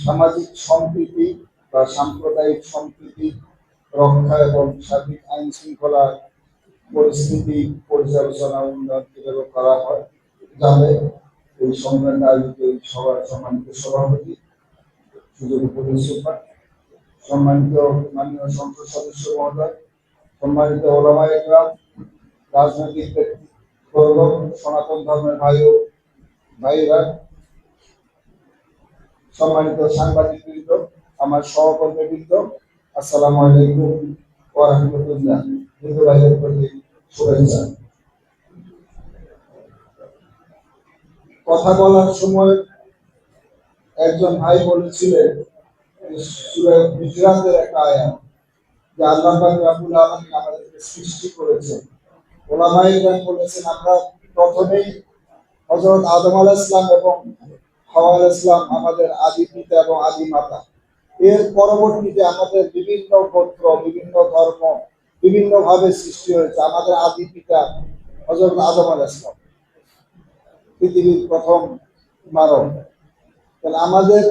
সামাজিক সম্প্রীতি বা সাম্প্রদায়িক সম্প্রীতি রক্ষা এবং সার্বিক আইন শৃঙ্খলা পরিস্থিতি পর্যালোচনা উন্নয়ন কিভাবে করা হয় যাবে এই সংক্রান্ত আয়োজিত এই সভার সম্মানিত সভাপতি সুযোগ পুলিশ সুপার, সম্মানিত মাননীয় সংসদ সদস্য মহোদয়, সম্মানিত ওলামা একরাম, রাজনৈতিক ব্যক্তিবর্গ, সনাতন ধর্মের ভাই ও ভাইরা, সম্মানিত সাংবাদিকবৃন্দ, আমার সহকর্মীবৃন্দ, আসসালামু আলাইকুম ওয়া রাহমাতুল্লাহ। হিন্দু ভাইদের প্রতি শুভেচ্ছা। কথা বলার সময় একজন ভাই বলেছিলেন সূরা হিজরাতের একটা আয়াত যে আল্লাহ পাক রব্বুল আলামিন আমাদেরকে সৃষ্টি করেছেন। ওলামায়ে কেরাম বলেছেন আমরা প্রথমেই হযরত আদম আলাইহিস সালাম এবং হাওয়া আলাইহিস সালাম আমাদের আদি পিতা এবং আদি মাতা। এর পরবর্তীতে আমাদের বিভিন্ন গোত্র, বিভিন্ন ধর্ম, বিভিন্ন ভাবে সৃষ্টি হয়েছে। আমাদের আদি পিতা হযরত আদম আলাইহিস সালাম, পৃথিবীর প্রথম মানব। তাহলে আমাদের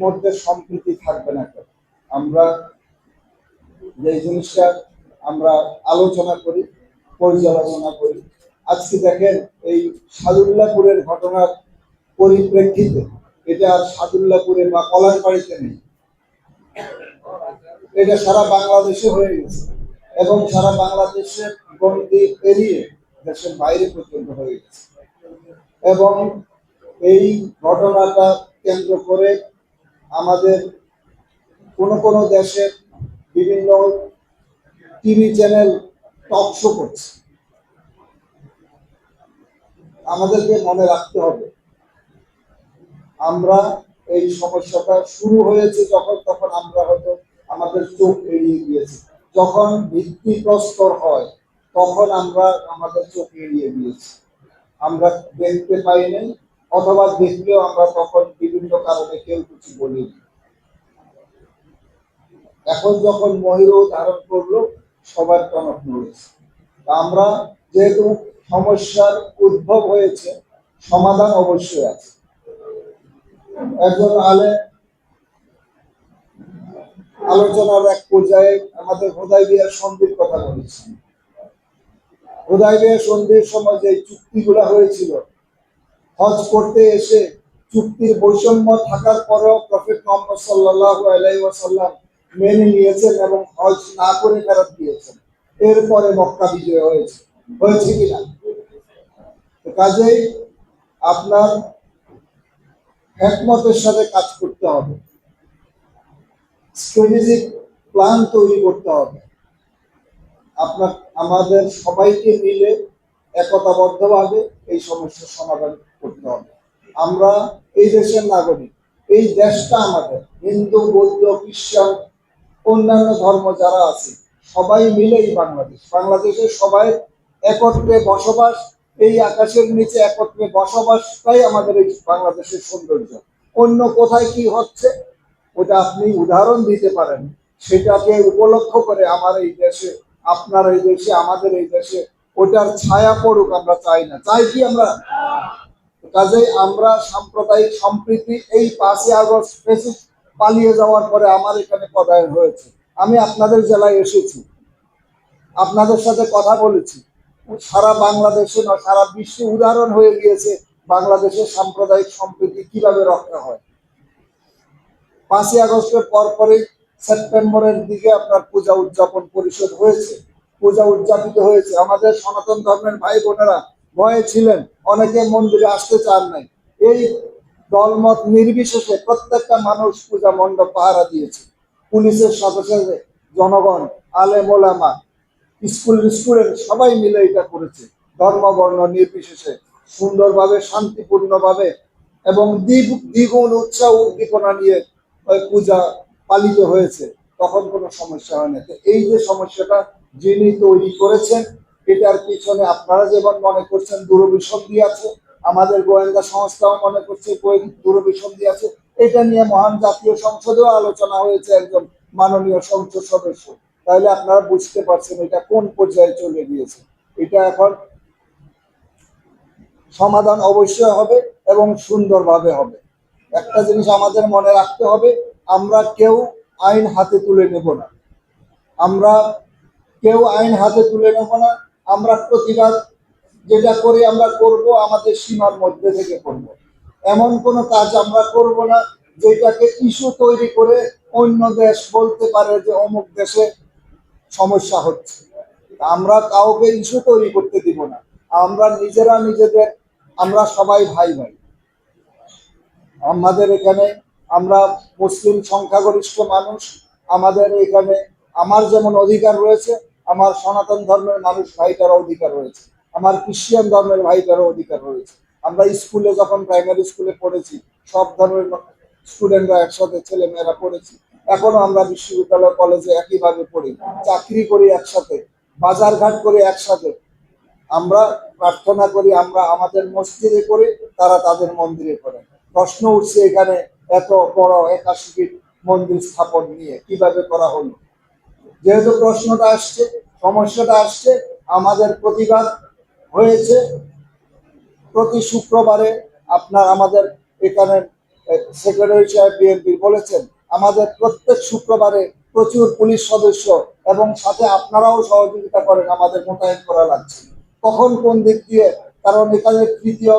মধ্যে সম্প্রীতি থাকবে না কেন? আমরা যে জিনিসটা আমরা আলোচনা করি, পর্যালোচনা করি, আজকে দেখেন এই সাদুল্লাহপুরের ঘটনার পরিপ্রেক্ষিতে এটা আর সাদুল্লাহপুরে বা কলারবাড়িতে নেই, এটা সারা বাংলাদেশে হয়ে গেছে এবং সারা বাংলাদেশের গণ্ডি পেরিয়ে দেশের বাইরে পর্যন্ত হয়ে গেছে। এবং এই ঘটনাটা কেন্দ্র করে আমাদের কোন দেশের বিভিন্ন টিভি চ্যানেল টক শো করছে। আমাদেরকে মনে রাখতে হবে আমরা এই সমস্যাটা শুরু হয়েছে যখন, তখন আমরা হয়তো আমাদের চোখ এড়িয়ে গিয়েছি। যখন ভিত্তিপ্রস্তর হয় তখন আমরা আমাদের চোখ এড়িয়ে গিয়েছি, আমরা দেখতে পাইনি, অথবা দেখলেও আমরা তখন বিভিন্ন কারণে কেউ কিছু বলিনি। এখন যখন মহিরও ধারণ করলো সবার টনক নড়েছে। আমরা যেহেতু সমস্যার উদ্ভব হয়েছে, সমাধান অবশ্যই আছে। একজন আলোচনার এক পর্যায়ে আমাদের হুদায়বিয়ার সন্ধির কথা বলেছেন। হুদায়বিয়ার সন্ধির সময় যে চুক্তিগুলা হয়েছিল, হজ করতে এসে চুক্তির বৈষম্য থাকার পরেও প্রফেট মুহাম্মদ সাল্লাল্লাহু আলাইহি ওয়াসাল্লাম মেনে নিয়েছেন এবং হজ না করে ফেরত দিয়েছেন। এরপরে মক্কা বিজয় হয়েছে কিনা? কাজেই আপনার হিকমতের সাথে কাজ করতে হবে, স্ট্র্যাটেজিক প্ল্যান তৈরি করতে হবে। আমাদের সবাইকে মিলে একতাবদ্ধভাবে এই সমস্যার সমাধান করতে হবে। আমরা এই দেশের নাগরিক, এই দেশটা আমাদের। হিন্দু, বৌদ্ধ, খ্রিস্টান, অন্যান্য ধর্ম যারা আছে সবাই মিলেই বাংলাদেশ। বাংলাদেশের সবাই একত্রে বসবাস, এই আকাশের নিচে একত্রে বসবাসটাই আমাদের এই বাংলাদেশের সৌন্দর্য। অন্য কোথায় কি হচ্ছে ওটা আপনি উদাহরণ দিতে পারেন, সেটাকে উপলক্ষ করে আমার এই দেশে, আপনার এই দেশে, আমাদের এই দেশে ওটার ছায়া পড়ুক আমরা চাই না। চাই কি আমরা? কাজেই আমরা সাম্প্রদায়িক সম্প্রীতি, এই 5ই আগস্ট পালিয়ে যাওয়ার পরে আমার এখানে পদায়ন হয়েছে। আমি আপনাদের জেলায় এসেছি, আপনাদের সাথে কথা বলেছি, সারা বাংলাদেশে না সারা বিশ্বে উদাহরণ হয়ে গিয়েছে বাংলাদেশের সাম্প্রদায়িক সম্প্রীতি কিভাবে রক্ষা হয়। 5ই আগস্টের পরপরই সেপ্টেম্বরের দিকে আপনার পূজা উদযাপন পরিষদ হয়েছে, পূজা উদযাপিত হয়েছে। আমাদের সনাতন ধর্মের ভাই বোনেরা ভয়ে ছিলেন, অনেকে মন্দিরে আসতে চান নাই। এই দলমত নির্বিশেষে প্রত্যেকটা মানুষ পূজা মণ্ডপ পাহারা দিয়েছে। পুলিশের সাথে সাথে জনগণ, আলেম ওলামা, স্টুডেন্ট সবাই মিলে এটা করেছে, ধর্ম বর্ণ নির্বিশেষে সুন্দরভাবে, শান্তিপূর্ণভাবে এবং দ্বিগুণ উৎসাহ উদ্দীপনা নিয়ে পূজা পালিত হয়েছে। তখন কোনো সমস্যা হয় না। এই যে সমস্যাটা যিনি তৈরি করেছেন, এটার পিছনে আপনারা যেমন মনে করছেন দূরভিসন্ধি আছে, আমাদের গোয়েন্দা সংস্থাও মনে করছে দূরভিসন্ধি আছে। এটা নিয়ে মহান জাতীয় সংসদেও আলোচনা হয়েছে একজন মাননীয় সংসদ সদস্য। তাহলে আপনারা বুঝতে পারছেন এটা কোন পর্যায়ে চলে গিয়েছে। এটা এখন সমাধান অবশ্যই হবে এবং সুন্দরভাবে হবে। একটা জিনিস আমাদের মনে রাখতে হবে, আমরা কেউ আইন হাতে তুলে নেব না। আমরা কেউ আইন হাতে তুলে নেব না। আমরা প্রতিবাদ যেটা করি আমরা করব আমাদের সীমার মধ্যে থেকে করব। এমন কোনো কাজ আমরা করব না যেটাকে ইস্যু তৈরি করে অন্য দেশ বলতে পারে যে অমুক দেশে সমস্যা হচ্ছে। আমরা কাউকে ইস্যু তৈরি করতে দিব না। আমরা নিজেরা নিজেদের, আমরা সবাই ভাই ভাই। আমাদের এখানে আমরা মুসলিম সংখ্যাগরিষ্ঠ মানুষ। আমাদের এখানে আমার যেমন অধিকার রয়েছে, আমার সনাতন ধর্মের মানুষ ভাইটারও অধিকার রয়েছে, আমার খ্রিস্টান ধর্মের ভাইটারও অধিকার রয়েছে। আমরা স্কুলে যখন প্রাইমারি স্কুলে পড়েছি, সব ধর্মের স্টুডেন্টরা একসাথে, ছেলে মেয়েরা পড়েছি। এখনো আমরা বিশ্ববিদ্যালয় কলেজে একইভাবে পড়ি, চাকরি করি একসাথে, বাজার ঘাট করি একসাথে। আমরা প্রার্থনা করি, আমরা আমাদের মসজিদে করি, তারা তাদের মন্দিরে করে। প্রশ্ন উঠছে এখানে এত বড় 81 ফিট মন্দির স্থাপন নিয়ে কিভাবে করা হলো। যেহেতু প্রশ্নটা আসছে, সমস্যাটা আসছে, আমাদের প্রতিবাদ হয়েছে। প্রতি শুক্রবারে আপনার আমাদের এখানে সেক্রেটারি সাহেব বিএনপি বলেছেন, আমাদের প্রত্যেক শুক্রবারে প্রচুর পুলিশ সদস্য এবং সাথে আপনারাও সহযোগিতা করেন, আমাদের মোতায়েন করা লাগছে। কখন কোন দিক দিয়ে, কারণ এখানে তৃতীয়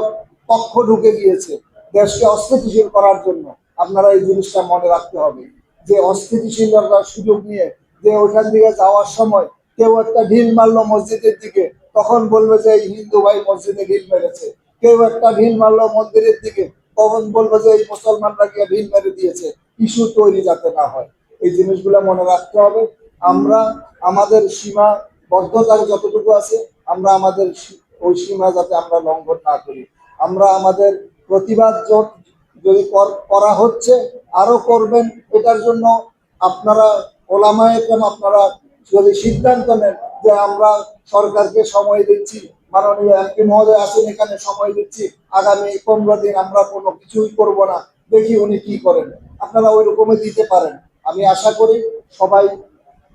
পক্ষ ঢুকে গিয়েছে দেশকে অস্থিতিশীল করার জন্য। আপনারা এই জিনিসটা মনে রাখতে হবে যে অস্থিতিশীলতার সুযোগ নিয়ে যে ওইখান দিকে যাওয়ার সময় কেউ একটা ঢিল মারলো মসজিদের দিকে, তখন বলবে যে এই হিন্দু ভাই মসজিদে ঢিল মেরেছে। কেউ একটা ঢিল মারলো মন্দিরের দিকে, তখন বলবে যে এই মুসলমানরা গিয়ে ঢিল মেরে দিয়েছে। ইস্যু তৈরি যাতে না হয়, এই জিনিসগুলো মনে রাখতে হবে। আমরা আমাদের সীমাবদ্ধতার যতটুকু আছে, আমরা আমাদের ওই সীমা যাতে আমরা লঙ্ঘন না করি। আমরা আমাদের প্রতিবাদ যদি করা হচ্ছে, আরো করবেন। এটার জন্য আপনারা ওলামায়ে কেরাম, আপনারা যদি সিদ্ধান্ত নেন যে আমরা সরকারকে সময় দিচ্ছি, মাননীয় এমপি মহোদয় আছেন এখানে, সময় দিচ্ছি, আগামী 15 দিন আমরা কোনো কিছুই করব না, দেখি উনি কি করেন, আপনারা ওই রকমই দিতে পারেন। আমি আশা করি সবাই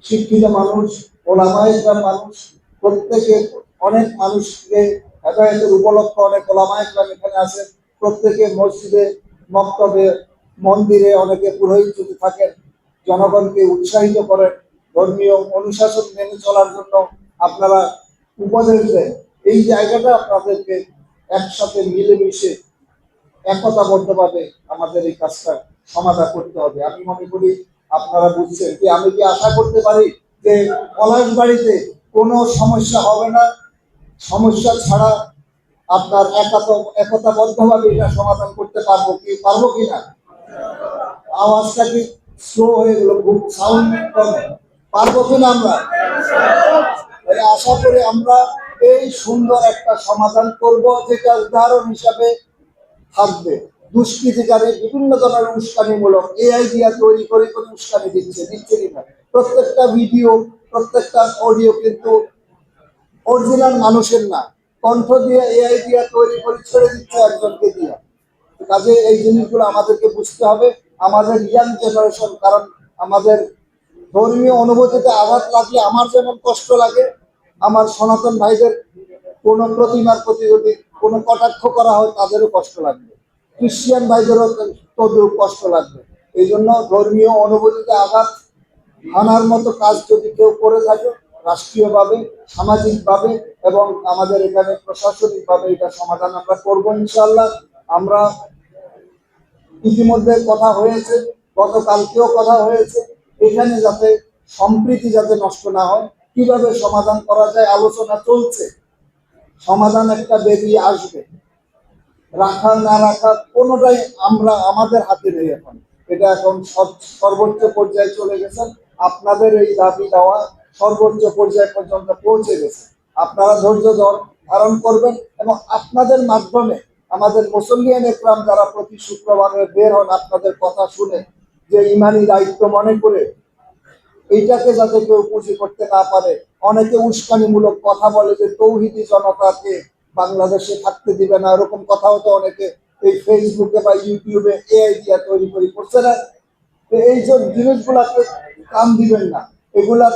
শিক্ষিত মানুষ, ওলামায়ে কেরাম মানুষ, প্রত্যেকে, অনেক মানুষকে হেদায়েতের উপলক্ষ অনেক ওলামায়ে কেরাম এখানে আছেন। প্রত্যেকে মসজিদে, মক্তবে, মন্দিরে অনেকে পুরোহিত যদি থাকেন, জনগণকে উৎসাহিত করেন ধর্মীয় অনুশাসন মেনে চলার জন্য। আপনারা উপদেশ দেন, এই জায়গাটা আপনাদেরকে একসাথে মিলেমিশে একতাবদ্ধভাবে আমাদের এই কাজটা সমাধান করতে হবে। আমি মনে করি আপনারা বুঝছেন যে আমি কি আশা করতে পারি যে পলাশবাড়ীতে কোনো সমস্যা হবে না। সমস্যা ছাড়া আপনার একতাবদ্ধভাবে এটা সমাধান করতে পারবো কিনা? আওয়াজটা কি স্লো হয়ে গেল, খুব সাউন্ড কম, পারবো কিনা আমরা? আশা করি আমরা এই সুন্দর একটা সমাধান করব, যেটা উদাহরণ হিসাবে থাকবে। দুষ্কৃতিকারী বিভিন্ন ধরনের উস্কানিমূলক এআই দিয়া তৈরি করে করে উস্কানি দিচ্ছে কিনা, প্রত্যেকটা ভিডিও, প্রত্যেকটা অডিও কিন্তু অরিজিনাল মানুষের না, কণ্ঠ দিয়ে এআই দিয়া তৈরি করে ছেড়ে দিচ্ছে একজনকে দিয়া। কাজে এই জিনিসগুলো আমাদেরকে বুঝতে হবে, আমাদের ইয়াং জেনারেশন। কারণ আমাদের ধর্মীয় অনুভূতিতে আঘাত লাগলে আমার যেমন কষ্ট লাগে, আমার সনাতন ভাইদের কোনো প্রতিমার প্রতি যদি কোনো কটাক্ষ করা হয় তাদেরও কষ্ট লাগবে, খ্রিস্টান ভাইদেরও তদ্রুপ কষ্ট লাগবে। এই জন্য ধর্মীয় অনুভূতিতে আঘাত হানার মতো কাজ যদি কেউ করে থাকে, রাষ্ট্রীয়ভাবে, সামাজিকভাবে এবং আমাদের এখানে প্রশাসনিকভাবে এটা সমাধান আমরা করবো ইনশাআল্লাহ। আমরা ইতিমধ্যে কথা হয়েছে, গতকালকেও কথা হয়েছে, এখানে যাতে সম্প্রীতি যাতে নষ্ট না হয়, কিভাবে সমাধান করা যায় আলোচনা চলছে। সমাধান একটা বেরিয়ে আসবে, রাখা না রাখা কোনোটাই আমরা আমাদের হাতে নেই এখন। এটা এখন সর্বোচ্চ পর্যায়ে চলে গেছে। আপনাদের এই দাবি দেওয়া সর্বোচ্চ পর্যায় পর্যন্ত পৌঁছে গেছে। আপনারা ধৈর্য ধারণ করবেন এবং আপনাদের মাধ্যমে আমাদের মুসলিয়ান একরাম যারা প্রতি শুক্রবারে বের হন, আপনাদের কথা শুনে যে ইমানি দায়িত্ব মনে করে এইটাকে যাতে কেউ পুঁজি করতে না পারে। অনেকে উস্কানিমূলক কথা বলে যে তৌহিদি জনতাকে বাংলাদেশে থাকতে দিবে না, এরকম কথাও তো অনেকে এই ফেসবুকে বা ইউটিউবে এআই দিয়া তৈরি করছে না। এই যে জিনিসগুলাকে কাম দিবেন না, এগুলা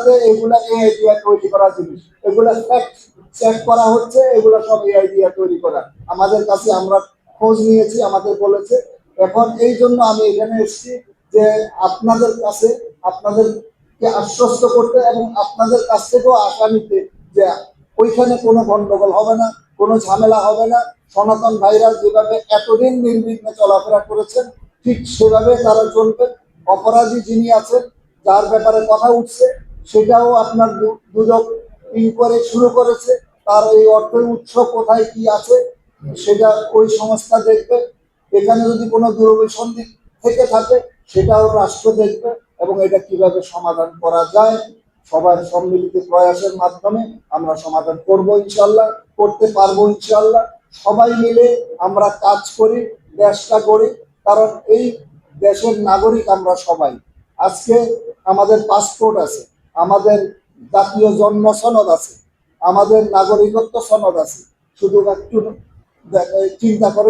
এআই দিয়া তৈরি করা জিনিস, এগুলা ফ্যাক্ট চেক করা হচ্ছে, এগুলা সব এআই দিয়া তৈরি করা। আমাদের কাছে আমরা খোঁজ নিয়েছি, আমাদের বলেছে এখন এই জন্য আমি এখানে এসেছি যে আপনাদের কাছে আপনাদেরকে আশ্বস্ত করতে এবং আপনাদের কাছ থেকেও আশা নিতে যে ওইখানে কোনো গন্ডগোল হবে না, কোনো ঝামেলা হবে না। সনাতন ভাইরা যেভাবে এতদিন নির্বিঘ্নে চলাফেরা করেছেন ঠিক সেভাবে তারা চলবে। অপরাধী যিনি আছেন, যার ব্যাপারে কথা উঠছে, সেটাও আপনার দুদক ইনকোয়ারি শুরু করেছে। তার এই অর্থের উৎস কোথায় কি আছে সেটা ওই সংস্থা দেখবে। এখানে যদি কোনো দুরভিসন্ধি থেকে থাকে সেটাও রাষ্ট্র দেখবে এবং এটা কিভাবে সমাধান করা যায় সবার সম্মিলিত প্রয়াসের মাধ্যমে আমরা সমাধান করব ইনশাল্লাহ, করতে পারবো ইনশাল্লাহ। সবাই মিলে আমরা কাজ করি, দেশটা গড়ি, কারণ এই দেশের নাগরিক আমরা সবাই। আজকে আমাদের পাসপোর্ট আছে, আমাদের জাতীয় জন্ম সনদ আছে, আমাদের নাগরিকত্ব সনদ আছে। শুধু একটু চিন্তা করে